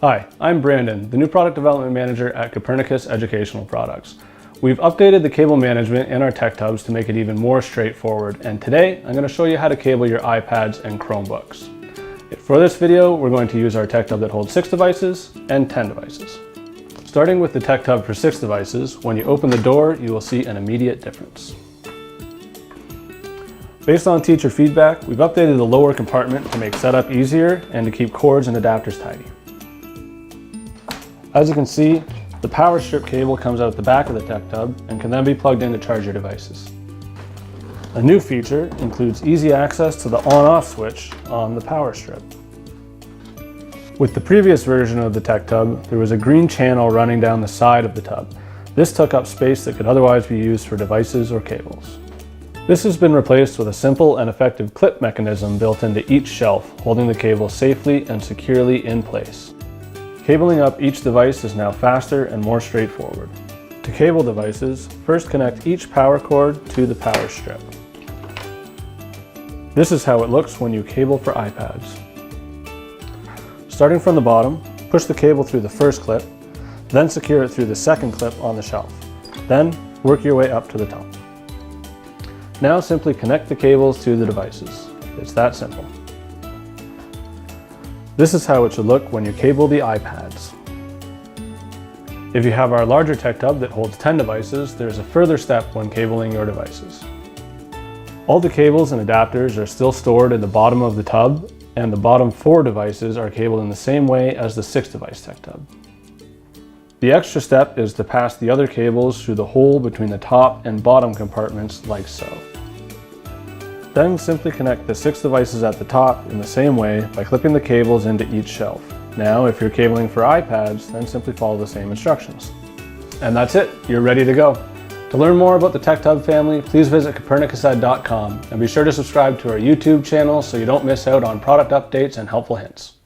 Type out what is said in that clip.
Hi, I'm Brandon, the new Product Development Manager at Copernicus Educational Products. We've updated the cable management in our Tech Tubs to make it even more straightforward, and today I'm going to show you how to cable your iPads and Chromebooks. For this video, we're going to use our Tech Tub that holds 6 devices and 10 devices. Starting with the Tech Tub for 6 devices, when you open the door, you will see an immediate difference. Based on teacher feedback, we've updated the lower compartment to make setup easier and to keep cords and adapters tidy. As you can see, the power strip cable comes out the back of the Tech Tub and can then be plugged in to charge your devices. A new feature includes easy access to the on-off switch on the power strip. With the previous version of the Tech Tub, there was a green channel running down the side of the tub. This took up space that could otherwise be used for devices or cables. This has been replaced with a simple and effective clip mechanism built into each shelf, holding the cable safely and securely in place. Cabling up each device is now faster and more straightforward. To cable devices, first connect each power cord to the power strip. This is how it looks when you cable for iPads. Starting from the bottom, push the cable through the first clip, then secure it through the second clip on the shelf. Then work your way up to the top. Now simply connect the cables to the devices. It's that simple. This is how it should look when you cable the iPads. If you have our larger Tech Tub that holds 10 devices, there's a further step when cabling your devices. All the cables and adapters are still stored in the bottom of the tub, and the bottom 4 devices are cabled in the same way as the 6-device Tech Tub. The extra step is to pass the other cables through the hole between the top and bottom compartments like so. Then simply connect the 6 devices at the top in the same way by clipping the cables into each shelf. Now, if you're cabling for iPads, then simply follow the same instructions. And that's it, you're ready to go. To learn more about the Tech Tub family, please visit copernicused.com and be sure to subscribe to our YouTube channel so you don't miss out on product updates and helpful hints.